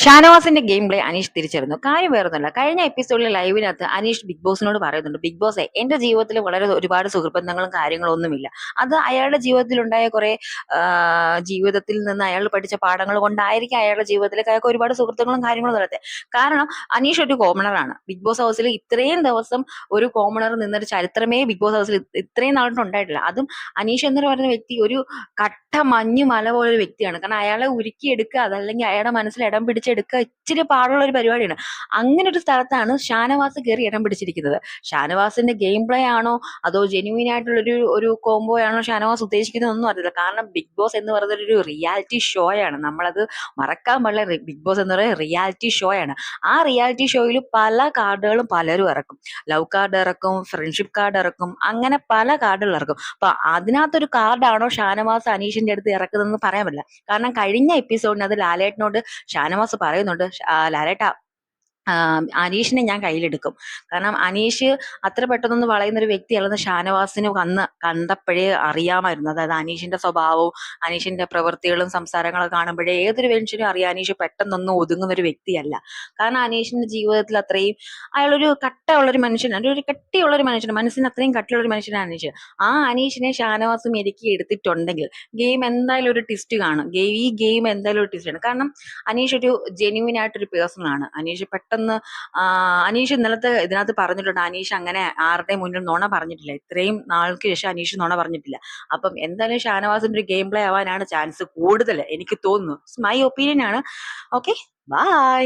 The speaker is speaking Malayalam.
ഷാനവാസിന്റെ ഗെയിം പ്ലേ അനീഷ് തിരിച്ചറിഞ്ഞു. കാര്യം വേറൊന്നുമല്ല, കഴിഞ്ഞ എപ്പിസോഡിലെ ലൈവിനകത്ത് അനീഷ് ബിഗ് ബോസിനോട് പറയുന്നുണ്ട്, ബിഗ് ബോസേ, എന്റെ ജീവിതത്തിൽ വളരെ ഒരുപാട് സുഹൃബന്ധങ്ങളും കാര്യങ്ങളും ഒന്നുമില്ല. അത് അയാളുടെ ജീവിതത്തിൽ ഉണ്ടായ കുറെ ജീവിതത്തിൽ നിന്ന് അയാൾ പഠിച്ച പാഠങ്ങൾ കൊണ്ടായിരിക്കും അയാളുടെ ജീവിതത്തിൽ അയാൾക്ക് ഒരുപാട് സുഹൃത്തുക്കളും കാര്യങ്ങളും നടത്തിയത്. കാരണം അനീഷ് ഒരു കോമണറാണ്. ബിഗ് ബോസ് ഹൗസിൽ ഇത്രയും ദിവസം ഒരു കോമണർ നിന്നൊരു ചരിത്രമേ ബിഗ് ബോസ് ഹൗസിൽ ഇത്രയും നാളിട്ട് ഉണ്ടായിട്ടില്ല. അതും അനീഷ് എന്ന് പറയുന്ന വ്യക്തി ഒരു കട്ട മഞ്ഞു മല പോലൊരു വ്യക്തിയാണ്. കാരണം അയാളെ ഉരുക്കിയെടുക്കുക, അതല്ലെങ്കിൽ അയാളുടെ മനസ്സിൽ ഇടം പിടിച്ചെടുക്കുക ഇച്ചിരി പാടുള്ള ഒരു പരിപാടിയാണ്. അങ്ങനെ ഒരു സ്ഥലത്താണ് ഷാനവാസ് കയറി ഇടം പിടിച്ചിരിക്കുന്നത്. ഷാനവാസിന്റെ ഗെയിം പ്ലേ ആണോ അതോ ജെന്യൂൻ ആയിട്ടുള്ള ഒരു കോംബോ ആണോ ഷാനവാസ് ഉദ്ദേശിക്കുന്നതൊന്നും അറിയില്ല. കാരണം ബിഗ് ബോസ് എന്ന് പറയുന്നത് ഒരു റിയാലിറ്റി ഷോ ആണ്. നമ്മളത് മറക്കാൻ പാടില്ല. ബിഗ് ബോസ് എന്ന് പറയുന്നത് റിയാലിറ്റി ഷോ ആണ്. ആ റിയാലിറ്റി ഷോയിൽ പല കാർഡുകളും പലരും ഇറക്കും. ലവ് കാർഡ് ഇറക്കും, ഫ്രണ്ട്ഷിപ്പ് കാർഡ് ഇറക്കും, അങ്ങനെ പല കാർഡുകൾ ഇറക്കും. അപ്പൊ അതിനകത്തൊരു കാർഡാണോ ഷാനവാസ് അനീഷിന്റെ അടുത്ത് ഇറക്കുന്നതെന്ന് പറയാൻ പറ്റില്ല. കാരണം കഴിഞ്ഞ എപ്പിസോഡിനകത്ത് ലാലേട്ടനോട് ഷാനവാസ് പറയുന്നുണ്ട്, ലാലേട്ട, അനീഷിനെ ഞാൻ കയ്യിലെടുക്കും. കാരണം അനീഷ് അത്ര പെട്ടെന്നൊന്നും വളയുന്ന ഒരു വ്യക്തിയല്ലെന്ന് ഷാനവാസിന് അന്ന് കണ്ടപ്പോഴേ അറിയാമായിരുന്നു. അതായത് അനീഷിന്റെ സ്വഭാവവും അനീഷിന്റെ പ്രവൃത്തികളും സംസാരങ്ങളൊക്കെ കാണുമ്പോഴേ ഏതൊരു മനുഷ്യനും അറിയാം അനീഷ് പെട്ടെന്നൊന്നും ഒതുങ്ങുന്ന ഒരു വ്യക്തിയല്ല. കാരണം അനീഷിന്റെ ജീവിതത്തിൽ അത്രയും അയാളൊരു കട്ടയുള്ളൊരു മനുഷ്യനാണ്, ഒരു കട്ടിയുള്ളൊരു മനുഷ്യനാണ്, മനസ്സിന് അത്രയും കട്ടിയുള്ളൊരു മനുഷ്യനാണ് അനീഷ്. ആ അനീഷിനെ ഷാനവാസ് മെരുക്കി എടുത്തിട്ടുണ്ടെങ്കിൽ ഗെയിം എന്തായാലും ഒരു ട്വിസ്റ്റ് കാണും. ഈ ഗെയിം എന്തായാലും ഒരു ട്വിസ്റ്റ് ആണ്. കാരണം അനീഷ് ഒരു ജെന്യൂൻ ആയിട്ടൊരു പേഴ്സൺ ആണ്. അനീഷ് പെട്ടെന്ന് അനീഷ് ഇന്നലത്തെ ഇതിനകത്ത് പറഞ്ഞിട്ടുണ്ട്, അനീഷ് അങ്ങനെ ആരുടെ മുന്നിൽ നുണ പറഞ്ഞിട്ടില്ല. ഇത്രയും നാൾക്ക് ശേഷം അനീഷ് നുണ പറഞ്ഞിട്ടില്ല. അപ്പം എന്തായാലും ഷാനവാസിന്റെ ഒരു ഗെയിം പ്ലേ ആവാനാണ് ചാൻസ് കൂടുതൽ എനിക്ക് തോന്നുന്നു. മൈ ഒപ്പീനിയൻ ആണ്. Okay, by.